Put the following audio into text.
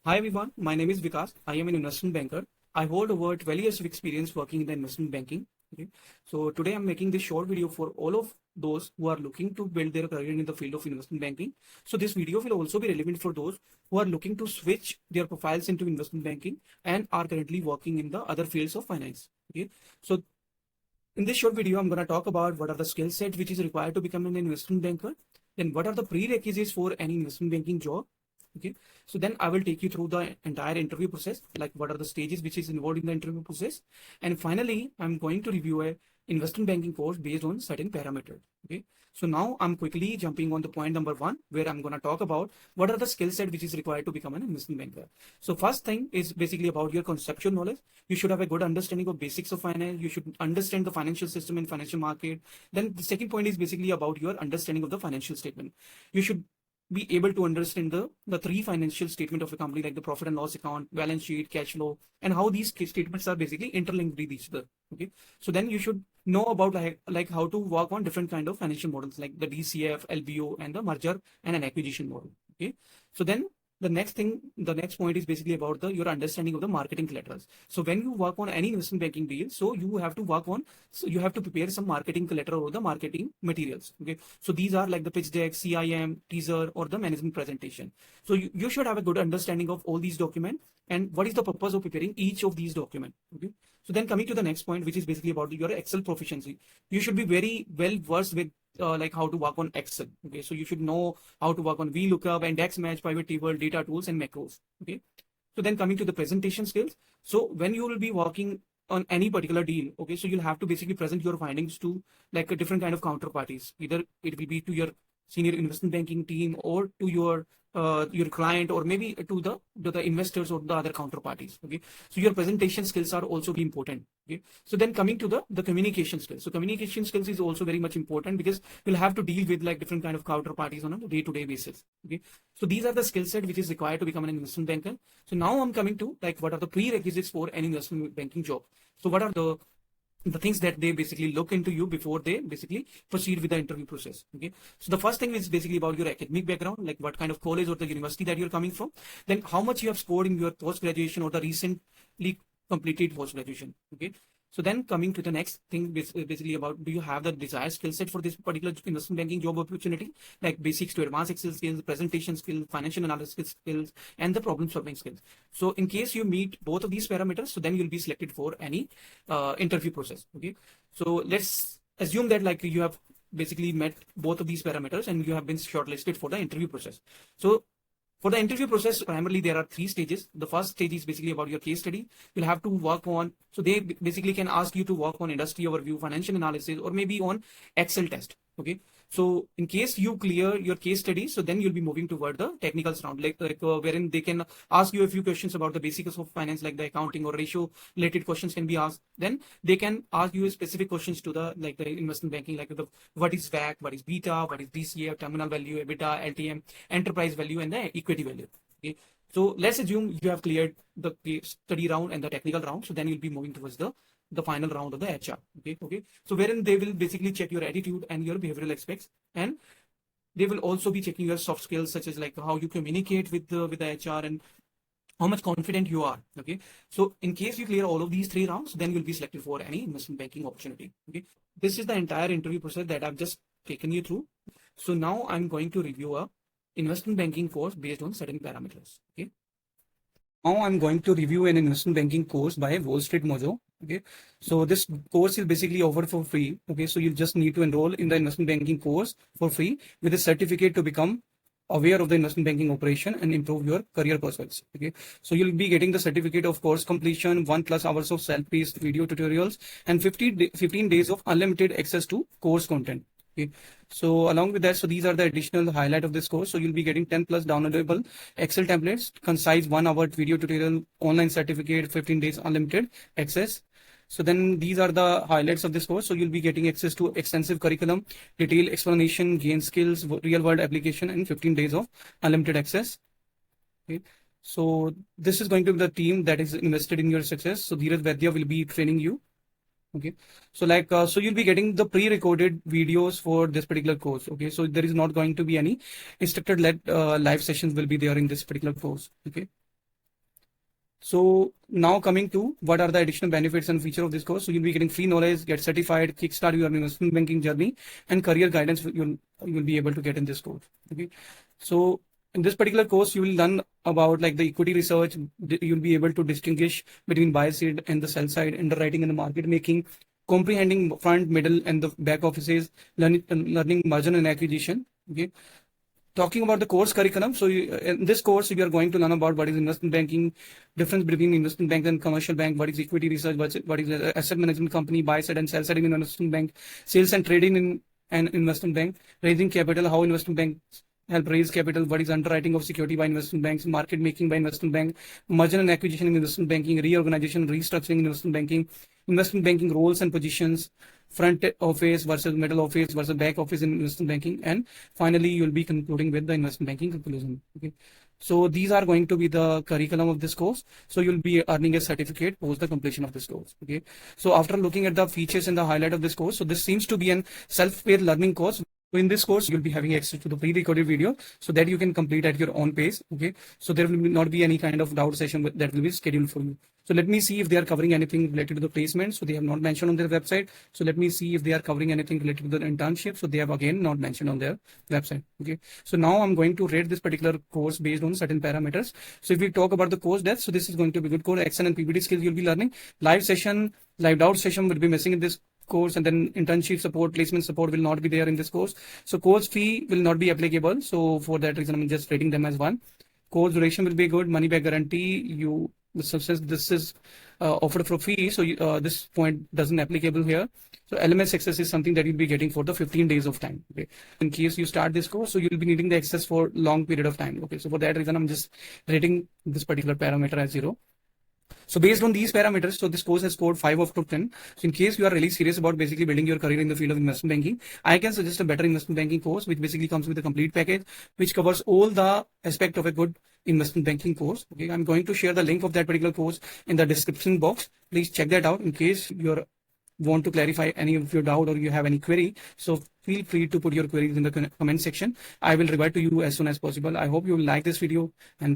Hi everyone, my name is Vikas. I am an investment banker. I hold over 12 years of experience working in the investment banking. Okay. So today I'm making this short video for all of those who are looking to build their career in the field of investment banking. So this video will also be relevant for those who are looking to switch their profiles into investment banking and are currently working in the other fields of finance. Okay. So in this short video, I'm going to talk about what are the skill set which is required to become an investment banker. Then what are the prerequisites for any investment banking job. Okay, so then I will take you through the entire interview process, like what are the stages which is involved in the interview process. And finally, I'm going to review a investment banking course based on certain parameters. Okay, so now I'm quickly jumping on the point number one, where I'm going to talk about what are the skill set which is required to become an investment banker. So first thing is basically about your conceptual knowledge. You should have a good understanding of basics of finance. You should understand the financial system and financial market. Then the second point is basically about your understanding of the financial statement. You should be able to understand the three financial statement of a company, like the profit and loss account, balance sheet, cash flow, and how these statements are basically interlinked with each other. Okay, so then you should know about like how to work on different kind of financial models, like the DCF, LBO, and the merger and an acquisition model. Okay, so then the next point is basically about your understanding of the marketing collaterals. So when you work on any investment banking deal, so you have to prepare some marketing collateral or the marketing materials. Okay, so these are like the pitch deck, CIM, teaser, or the management presentation. So you should have a good understanding of all these documents and what is the purpose of preparing each of these documents. Okay, so then coming to the next point, which is basically about your Excel proficiency. You should be very well versed with like how to work on Excel. Okay, so you should know how to work on VLOOKUP, index match, pivot table, data tools, and macros. Okay, so then coming to the presentation skills. So when you will be working on any particular deal, okay, so you'll have to basically present your findings to like a different kind of counterparties. Either it will be to your senior investment banking team or to your client, or maybe to the investors or the other counterparties. Okay, so your presentation skills are also be important. Okay, so then coming to the communication skills. So communication skills is also very much important because you'll have to deal with like different kind of counterparties on a day-to-day basis. Okay, so these are the skill set which is required to become an investment banker. So now I'm coming to like what are the prerequisites for an investment banking job. So what are the things that they basically look into you before they basically proceed with the interview process. Okay, so the first thing is basically about your academic background, like what kind of college or the university that you're coming from, then how much you have scored in your post graduation or the recently completed post graduation. Okay, so then coming to the next thing, basically about, do you have the desired skill set for this particular investment banking job opportunity, like basics to advanced Excel skills, presentation skills, financial analysis skills, and the problem solving skills. So in case you meet both of these parameters, so then you'll be selected for any interview process. Okay, so let's assume that like you have basically met both of these parameters and you have been shortlisted for the interview process. So for the interview process, primarily there are three stages. The first stage is basically about your case study. You'll have to work on, so they basically can ask you to work on industry overview, financial analysis, or maybe on Excel test. Okay, so in case you clear your case study, so then you'll be moving toward the technicals round, like wherein they can ask you a few questions about the basics of finance, like the accounting or ratio related questions can be asked. Then they can ask you specific questions to the like the investment banking, like what is WACC, what is beta, what is DCF, terminal value, EBITDA, LTM, enterprise value, and the equity value. Okay, so let's assume you have cleared the case study round and the technical round, so then you'll be moving towards the final round of the HR. Okay, so wherein they will basically check your attitude and your behavioral aspects, and they will also be checking your soft skills, such as like how you communicate with the HR and how much confident you are. Okay, so in case you clear all of these three rounds, then you'll be selected for any investment banking opportunity. Okay, this is the entire interview process that I've just taken you through. So now I'm going to review a investment banking course based on certain parameters. Okay, now I'm going to review an investment banking course by Wall Street Mojo. Okay, so this course is basically offered for free. Okay, so you just need to enroll in the investment banking course for free with a certificate to become aware of the investment banking operation and improve your career prospects. Okay, so you'll be getting the certificate of course completion, 1+ hours of self-paced video tutorials, and 15 days of unlimited access to course content. Okay, so along with that, so these are the additional highlight of this course. So you'll be getting 10+ downloadable Excel templates, concise 1-hour video tutorial, online certificate, 15 days unlimited access. So then these are the highlights of this course. So you'll be getting access to extensive curriculum, detailed explanation, gain skills, real world application, and 15 days of unlimited access. Okay, so this is going to be the team that is invested in your success. So Dheeraj Vaidya will be training you. Okay, so like so you'll be getting the pre-recorded videos for this particular course. Okay, so there is not going to be any instructor-led live sessions will be there in this particular course. Okay, So now coming to what are the additional benefits and feature of this course. So you'll be getting free knowledge, get certified, kickstart your investment banking journey, and career guidance you'll be able to get in this course. Okay. So in this particular course, you will learn about like the equity research. You'll be able to distinguish between buy side and the sell side, underwriting and the market making, comprehending front, middle, and the back offices, learning merger and acquisition. Okay. Talking about the course curriculum, so in this course, we are going to learn about what is investment banking, difference between investment bank and commercial bank, what is equity research, what is asset management company, buy side and sell side in investment bank, sales and trading in an investment bank, raising capital, how investment banks help raise capital, what is underwriting of security by investment banks, market making by investment bank, merger and acquisition in investment banking, reorganization, restructuring in investment banking roles and positions, front office versus middle office versus back office in investment banking, and finally you'll be concluding with the investment banking conclusion. Okay, so these are going to be the curriculum of this course. So you'll be earning a certificate post the completion of this course. Okay, so after looking at the features and the highlight of this course, so this seems to be an self-paced learning course. So in this course, you'll be having access to the pre-recorded video so that you can complete at your own pace. Okay, so there will not be any kind of doubt session that will be scheduled for you. So let me see if they are covering anything related to the placement. So they have not mentioned on their website. So let me see if they are covering anything related to the internship. So they have again not mentioned on their website. Okay, so now I'm going to rate this particular course based on certain parameters. So if we talk about the course depth, so this is going to be good course. Excel and PPT skills you'll be learning. Live doubt session will be missing in this course, and then internship support, placement support will not be there in this course. So course fee will not be applicable. So for that reason, I'm just rating them as 1. Course duration will be good. Money back guarantee. This is offered for free. So this point doesn't applicable here. So LMS access is something that you'll be getting for the 15 days of time. Okay. In case you start this course, so you'll be needing the access for long period of time. Okay. So for that reason, I'm just rating this particular parameter as 0. So based on these parameters, so this course has scored 5 out of 10. So in case you are really serious about basically building your career in the field of investment banking, I can suggest a better investment banking course, which basically comes with a complete package, which covers all the aspect of a good investment banking course. Okay, I'm going to share the link of that particular course in the description box. Please check that out in case you want to clarify any of your doubt or you have any query. So feel free to put your queries in the comment section. I will revert to you as soon as possible. I hope you will like this video, and